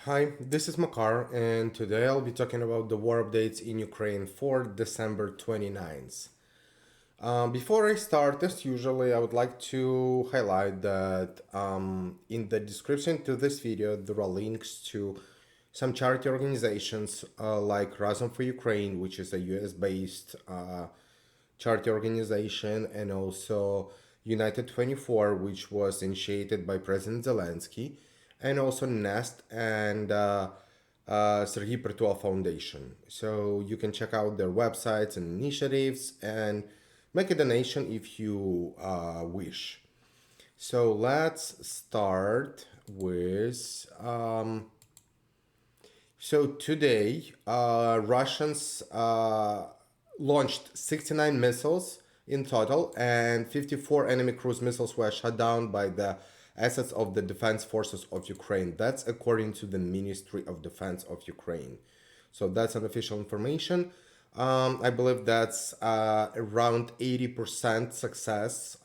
Hi, this is Makar, and today I'll be talking about the war updates in Ukraine for December 29th. Before I start, as usually, I would like to highlight that in the description to this video, there are links to some charity organizations like Razom for Ukraine, which is a US-based charity organization, and also United 24, which was initiated by President Zelensky, and also Nest and Serhiy Prytula Foundation. So you can check out their websites and initiatives and make a donation if you wish. So let's start with. So today, Russians launched 69 missiles in total, and 54 enemy cruise missiles were shot down by the assets of the Defense Forces of Ukraine. That's according to the Ministry of Defense of Ukraine. So that's unofficial information. I believe that's around 80% success,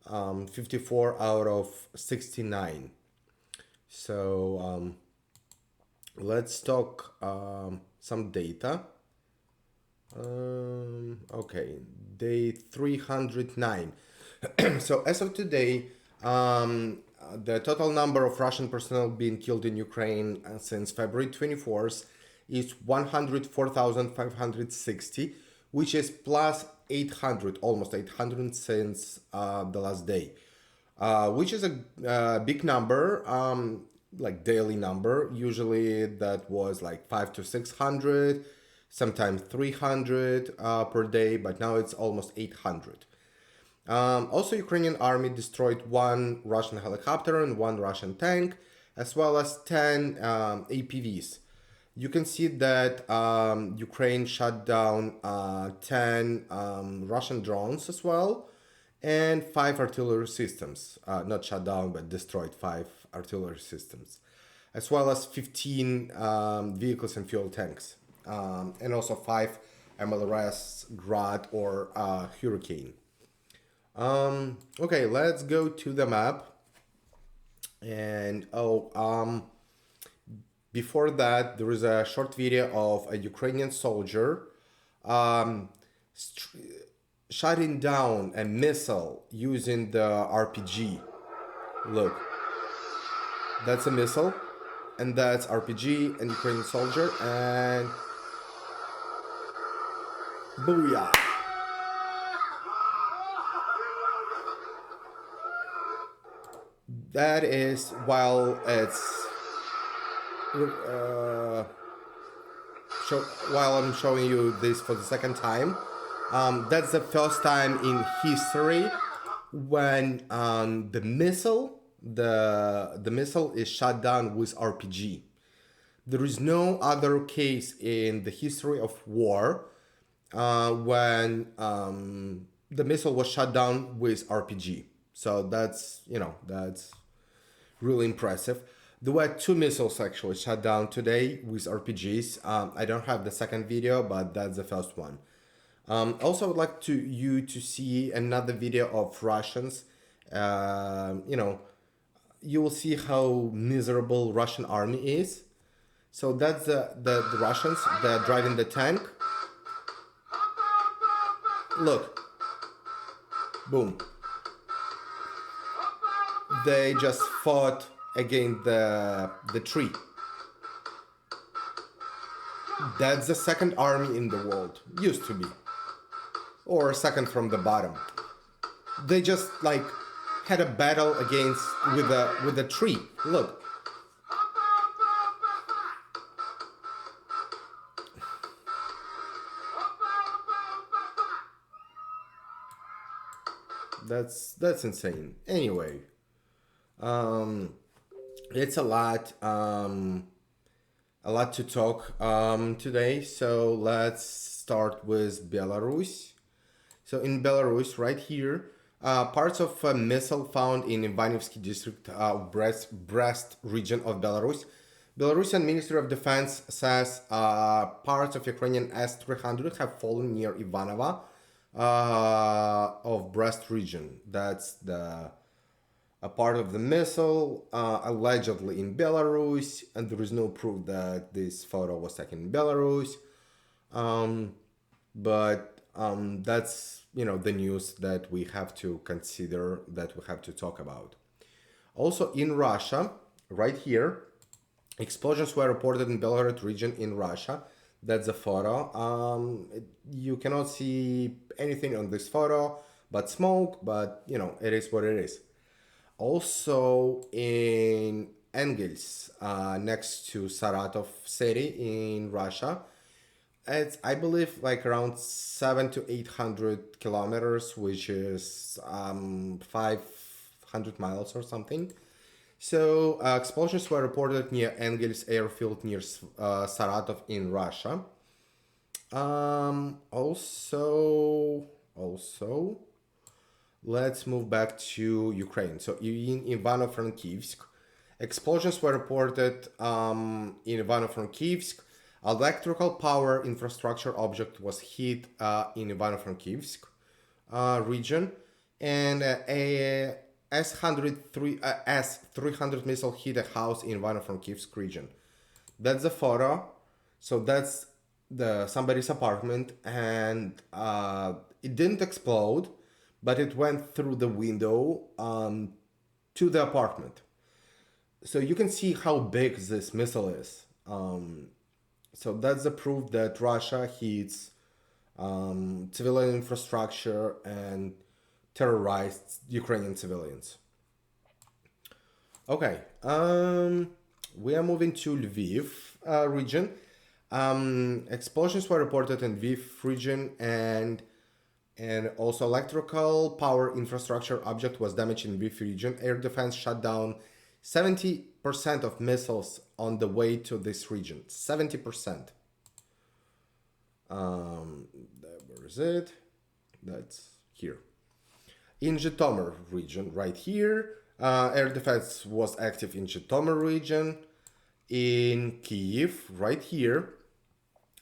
54 out of 69. So let's talk some data. Okay, day 309. So as of today, the total number of Russian personnel being killed in Ukraine since February 24th is 104,560, which is plus 800, almost 800 since the last day, which is a big number, like daily number. Usually that was like 5 to 600, sometimes 300 per day, but now it's almost 800. Also, Ukrainian army destroyed one Russian helicopter and one Russian tank, as well as 10 APVs. You can see that Ukraine shut down 10 Russian drones as well, and 5 artillery systems. Not shut down, but destroyed 5 artillery systems, as well as 15 vehicles and fuel tanks, and also 5 MLRS Grad or Hurricane. Okay, let's go to the map. And before that, there is a short video of a Ukrainian soldier um, shutting down a missile using the RPG. Look, that's a missile, and that's RPG and Ukrainian soldier, and booyah! That is while it's while I'm showing you this for the second time. That's the first time in history when the missile is shot down with RPG. There is no other case in the history of war when the missile was shot down with RPG. So that's really impressive. There were 2 missiles actually shot down today with RPGs. I don't have the second video, but that's the first one. Also, I would like you to see another video of Russians. You will see how miserable Russian army is. So that's the Russians. They're driving the tank. Look. Boom. They just fought against the tree. That's the second army in the world. Used to be. Or second from the bottom. They just like had a battle against with a tree. Look. That's insane. Anyway, it's a lot to talk today. So let's start with Belarus. So in Belarus, right here, parts of a missile found in Ivanivsky district, Brest region of Belarus. Belarusian Ministry of Defense says parts of Ukrainian S-300 have fallen near Ivanova of Brest region. That's the a part of the missile, allegedly in Belarus, and there is no proof that this photo was taken in Belarus. But that's the news that we have to consider, that we have to talk about. Also in Russia, right here, explosions were reported in Belgorod region in Russia. That's a photo. You cannot see anything on this photo but smoke, but it is what it is. Also in Engels, next to Saratov city in Russia, it's, I believe, like around 700 to 800 kilometers, which is 500 miles or something. So explosions were reported near Engels airfield near Saratov in Russia. Also, let's move back to Ukraine. So in Ivano-Frankivsk, explosions were reported in Ivano-Frankivsk. Electrical power infrastructure object was hit in Ivano-Frankivsk region, and a S-300 missile hit a house in Ivano-Frankivsk region. That's the photo. So that's somebody's apartment, and it didn't explode, but it went through the window to the apartment. So you can see how big this missile is. So that's the proof that Russia hits civilian infrastructure and terrorized Ukrainian civilians. Okay, we are moving to Lviv region. Explosions were reported in Lviv region, and also electrical power infrastructure object was damaged in Lviv region. Air defense shut down 70% of missiles on the way to this region. 70%. Where is it? That's here. In Zhytomyr region, right here, air defense was active in Zhytomyr region. In Kiev, right here,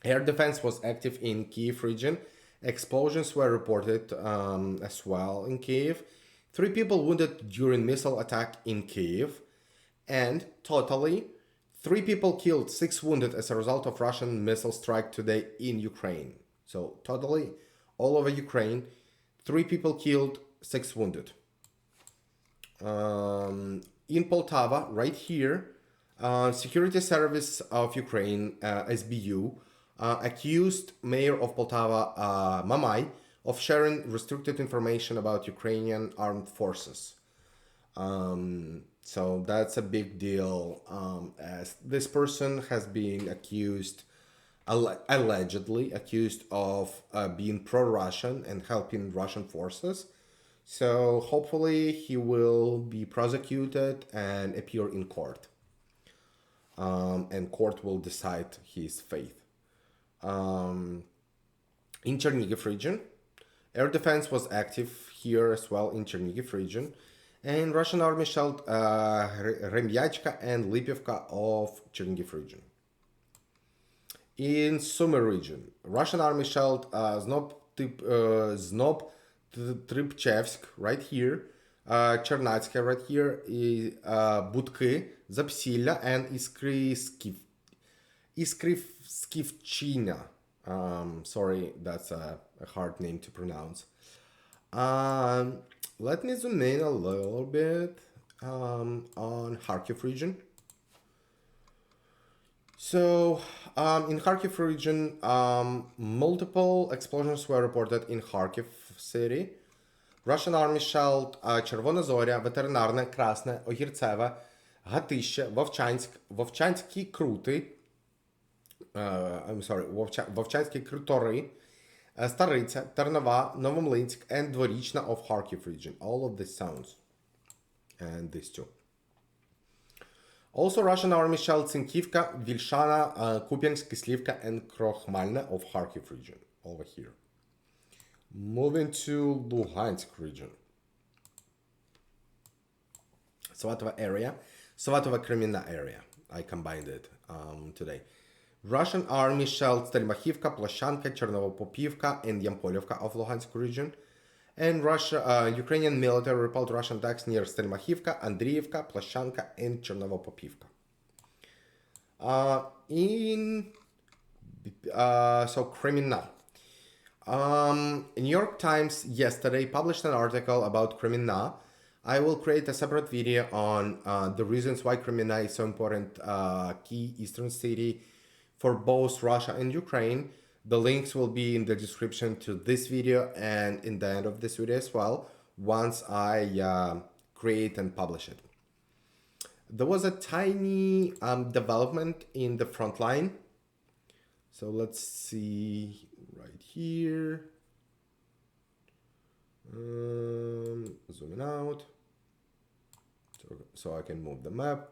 air defense was active in Kiev region. Explosions were reported as well in Kiev. 3 people wounded during missile attack in Kiev. And totally, 3 people killed, 6 wounded as a result of Russian missile strike today in Ukraine. So totally, all over Ukraine, 3 people killed, 6 wounded. In Poltava, right here, Security Service of Ukraine, SBU, accused Mayor of Poltava, Mamai, of sharing restricted information about Ukrainian armed forces. So that's a big deal, as this person has been accused, allegedly accused of being pro-Russian and helping Russian forces. So hopefully he will be prosecuted and appear in court. And court will decide his fate. In Chernihiv region, air defense was active here as well in Chernihiv region. And Russian army shelled Remyachka and Lipivka of Chernihiv region. In Sumy region, Russian army shelled Tripchevsk right here, Chernatska right here, Budki, Zapsilla, and Iskrivskivchina. Sorry, that's a hard name to pronounce. Let me zoom in a little bit on Kharkiv region. So in Kharkiv region, multiple explosions were reported in Kharkiv city. Russian army shelled Червона Зоря, Ветеринарне, Красне, Огірцеве, Гатище, Вовчанськ, Вовчанські Крути, Вовчанські Крутори, Стариця, Тернова, Новомлинськ, and Dvorічna of Kharkiv region. All of these sounds. And these two. Also, Russian army shelled Sinkivka, Vilshana, Kupiansk, Kislivka, and Krokhmalne of Kharkiv region. Over here. Moving to Luhansk region. Svatova area. Svatova Kreminna area. I combined it today. Russian army shelled Stelmachivka, Ploshanka, Chernovopopivka, and Yampolivka of Luhansk region. and Ukrainian military repelled Russian attacks near Stelmachivka, Andriivka, Plashanka, and Chernovo-Popivka. Kreminna. New York Times yesterday published an article about Kreminna. I will create a separate video on the reasons why Kreminna is so important key eastern city for both Russia and Ukraine. The links will be in the description to this video and in the end of this video as well, once I create and publish it. There was a tiny development in the front line. So let's see right here. Zooming out so I can move the map.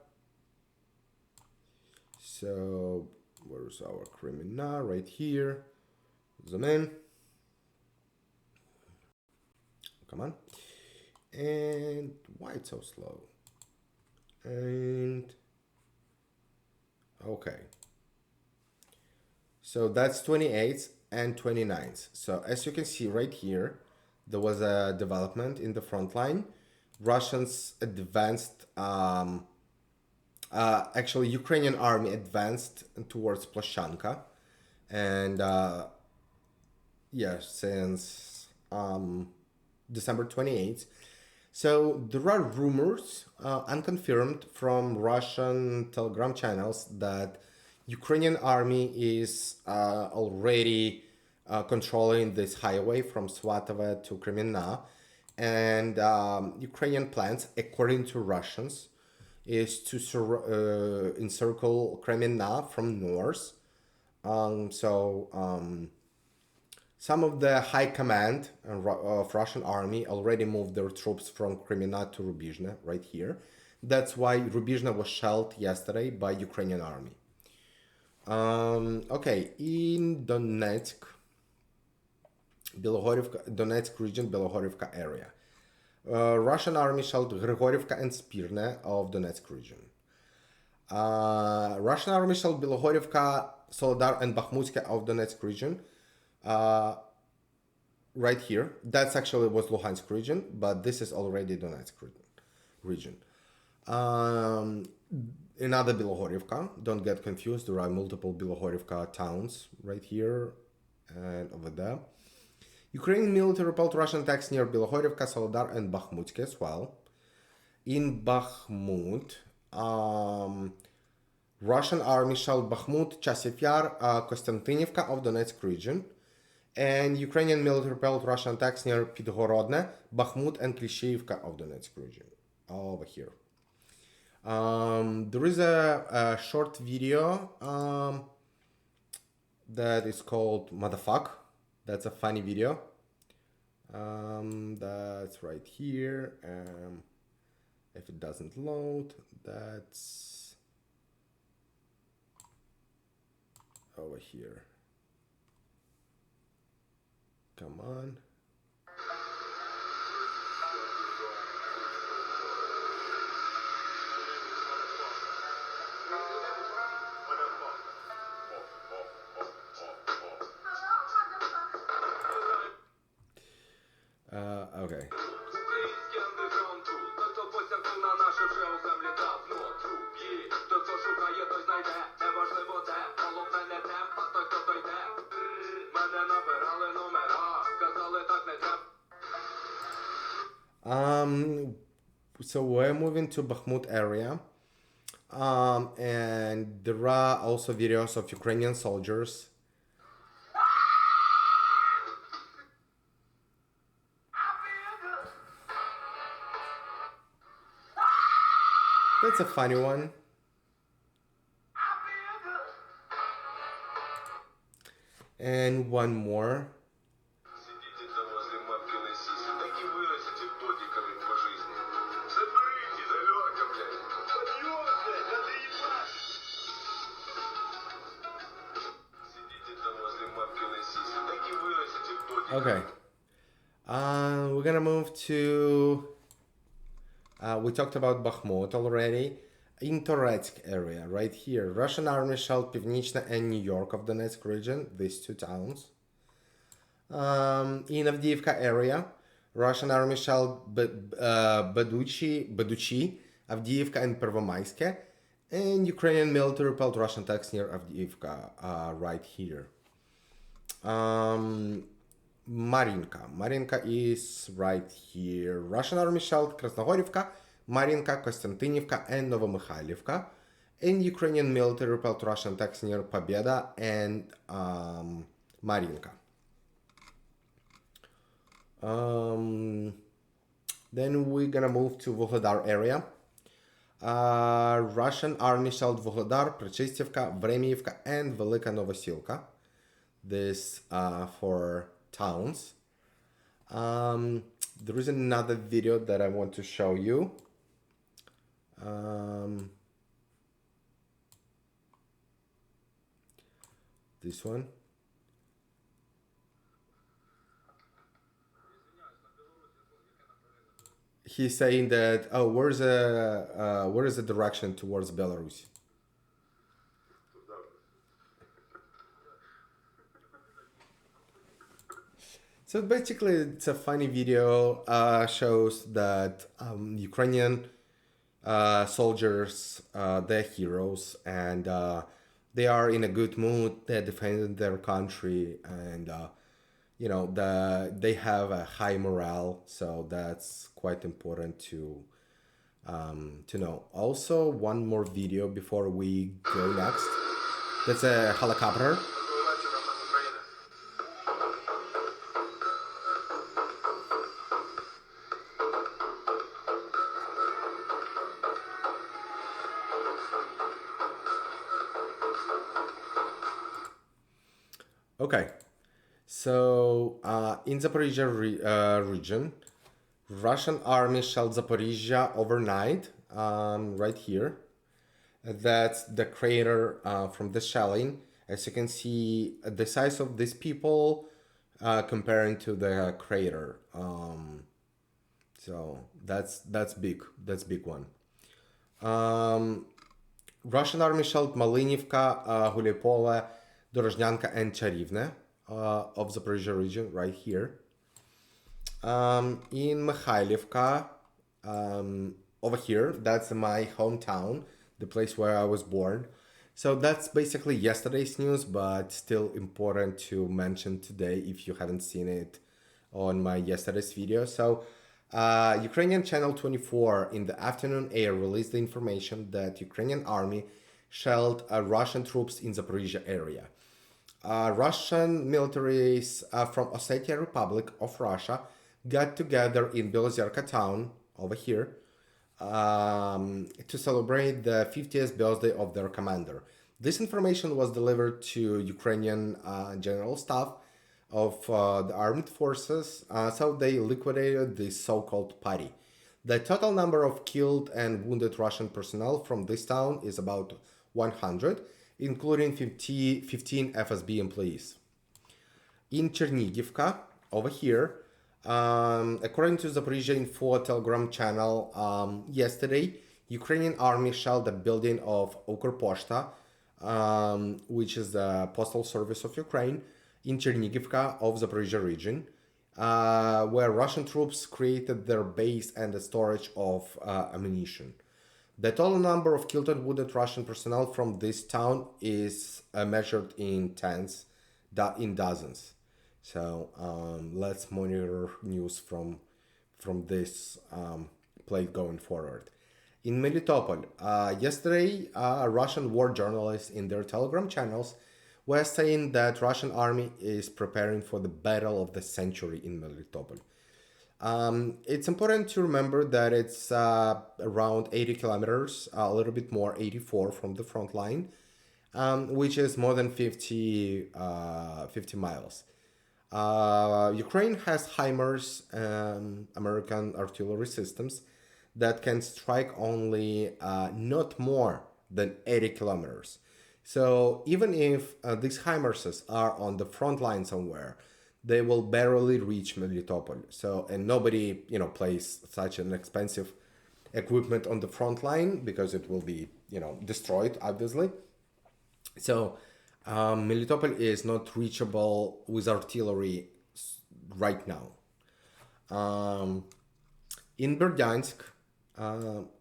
So where's our Kreminna? Right here. Zoom in. Come on. And why it's so slow? And okay. So that's 28th and 29th. So as you can see right here, there was a development in the front line. Russians advanced, actually Ukrainian army advanced towards Plashanka. And yeah, since December 28th. So there are rumors, unconfirmed, from Russian Telegram channels that Ukrainian army is already controlling this highway from Swatovo to Kreminna, and Ukrainian plans, according to Russians, is to encircle Kreminna from north. Some of the high command of Russian army already moved their troops from Kreminna to Rubizhne, right here. That's why Rubizhne was shelled yesterday by Ukrainian army. Okay, in Donetsk region, Bilohorivka area. Russian army shelled Grigorivka and Spirne of Donetsk region. Russian army shelled Bilohorivka, Soledar and Bakhmutska of Donetsk region. Right here. That's actually was Luhansk region, but this is already Donetsk region. Another Bilohorivka. Don't get confused. There are multiple Bilohorivka towns right here and over there. Ukrainian military repelled Russian attacks near Bilohorivka, Soledar, and Bakhmutsk as well. In Bakhmut, Russian army shelled Bakhmut, Chasiv Yar, Konstantinivka of Donetsk region. And Ukrainian military repelled Russian attacks near Pidgorodne, Bakhmut, and Klishchiivka of Donetsk region. Over here. There is a short video that is called Motherfuck. That's a funny video. That's right here. If it doesn't load, that's over here. Come on. Okay. So we're moving to Bakhmut area, and there are also videos of Ukrainian soldiers. That's a funny one. And one more. Okay. We're gonna move to we talked about Bakhmut already. In Toretsk area, right here, Russian army shelled Pivnichna and New York of Donetsk region, these two towns. In Avdiivka area, Russian army shelled Baduchi, Avdiivka, and Pervomayske, and Ukrainian military repelled Russian attacks near Avdiivka, right here. Marinka is right here. Russian army shelled Krasnogorivka, Marinka, Konstantinivka, and Novomykhailivka, and Ukrainian military repelled Russian attacks near Pobeda and Marinka. Then we're gonna move to Vuhledar area. Russian army shelled Vuhledar, Prechestivka, Vremyivka, and Velika Novosilka. This for towns. There is another video that I want to show you. This one. He's saying that, oh, where is the direction towards Belarus? So basically, it's a funny video. Shows that Ukrainian soldiers, they're heroes, and they are in a good mood. They're defending their country, and they have a high morale. So that's quite important to know. Also, one more video before we go next. That's a helicopter. Okay, so in Zaporizhia region, Russian army shelled Zaporizhia overnight, right here. That's the crater from the shelling. As you can see, the size of these people comparing to the crater. So that's big. That's big one. Russian army shelled Malinivka, Gulipole, Dorozhnyanka, and Charivne of Zaporizhia region, right here. In Mikhailivka, over here, that's my hometown, the place where I was born. So that's basically yesterday's news, but still important to mention today if you haven't seen it on my yesterday's video. So Ukrainian Channel 24 in the afternoon air released the information that Ukrainian army shelled Russian troops in Zaporizhia area. Russian militaries from Ossetia Republic of Russia got together in Belozerka town over here to celebrate the 50th birthday of their commander. This information was delivered to Ukrainian General Staff of the armed forces, so they liquidated this so-called party. The total number of killed and wounded Russian personnel from this town is about 100, including 15 FSB employees. In Chernigivka, over here, according to Zaporizhia Info Telegram channel, yesterday, Ukrainian army shelled the building of Ukrposhta, which is the postal service of Ukraine, in Chernigivka of Zaporizhia region, where Russian troops created their base and the storage of ammunition. The total number of killed and wounded Russian personnel from this town is measured in dozens. So let's monitor news from this plate going forward. In Melitopol, yesterday, Russian war journalists in their Telegram channels were saying that Russian army is preparing for the battle of the century in Melitopol. It's important to remember that it's around 80 kilometers, a little bit more, 84 from the front line, which is more than 50 miles. Ukraine has HIMARS, American artillery systems, that can strike only not more than 80 kilometers. So even if these HIMARSs are on the front line somewhere, they will barely reach Melitopol. So, and nobody, place such an expensive equipment on the front line because it will be, destroyed, obviously. So, Melitopol is not reachable with artillery right now. In Berdyansk,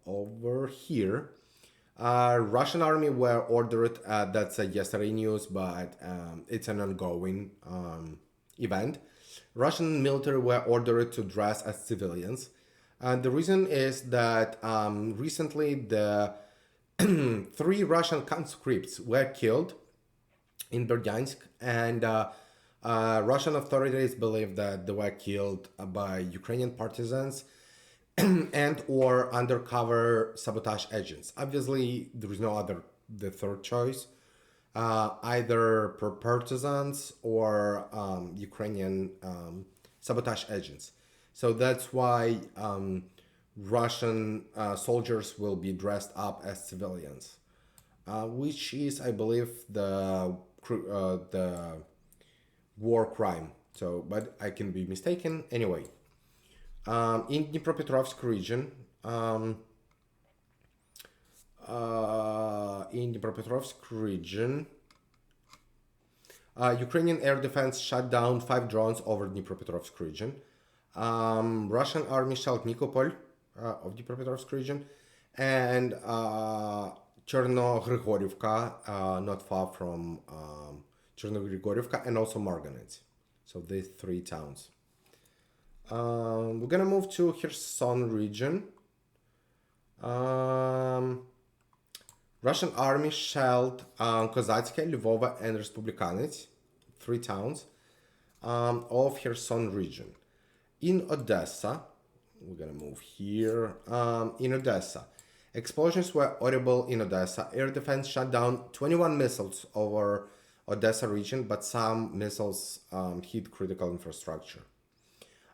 over here, Russian army were ordered, that's yesterday news, but it's an ongoing event. Russian military were ordered to dress as civilians. And the reason is that recently the three Russian conscripts were killed in Berdyansk, and Russian authorities believe that they were killed by Ukrainian partisans and or undercover sabotage agents. Obviously, there is no other, the third choice, either partisans or Ukrainian sabotage agents. So that's why Russian soldiers will be dressed up as civilians, which is, I believe, the war crime. So, but I can be mistaken. Anyway, in Dnipropetrovsk region, Ukrainian air defense shot down 5 drones over Dnipropetrovsk region. Russian army shelled Nikopol of Dnipropetrovsk region, and Chernogorivka, not far from Chernogorivka, and also Marganets. So these 3 towns. We're gonna move to Kherson region. Russian army shelled Kozatske, Lvova, and Respublikanets, 3 towns of Kherson region. In Odessa, we're gonna move here. In Odessa, explosions were audible in Odessa. Air defense shot down 21 missiles over Odessa region, but some missiles hit critical infrastructure.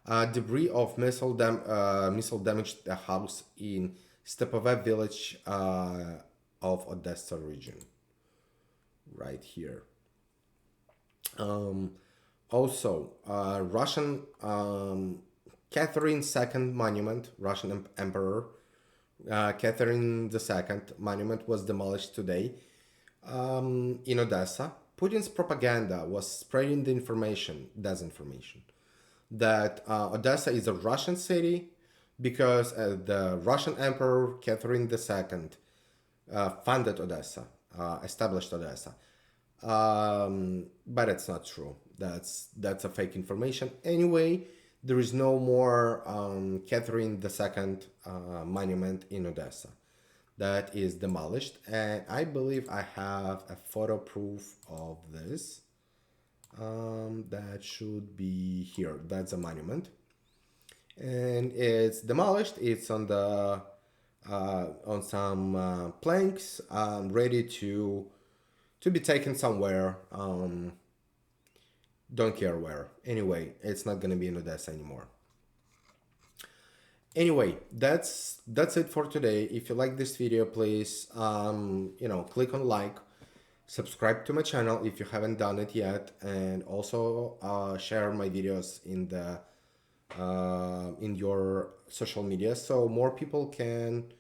Debris of missile damaged a house in Stepove village of Odessa region, right here. Also, Russian Catherine II monument, Russian Emperor Catherine II monument was demolished today in Odessa. Putin's propaganda was spreading the disinformation, that Odessa is a Russian city because the Russian Emperor Catherine II funded Odessa, established Odessa. But it's not true. That's a fake information. Anyway, there is no more Catherine II monument in Odessa. That is demolished, and I believe I have a photo proof of this. That should be here. That's a monument, and it's demolished. It's on the on some planks, ready to be taken somewhere. Don't care where. Anyway, it's not gonna be in Odessa anymore. Anyway, that's it for today. If you like this video, please click on like, subscribe to my channel if you haven't done it yet, and also share my videos in the in your social media so more people can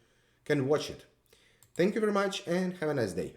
watch it. Thank you very much and have a nice day.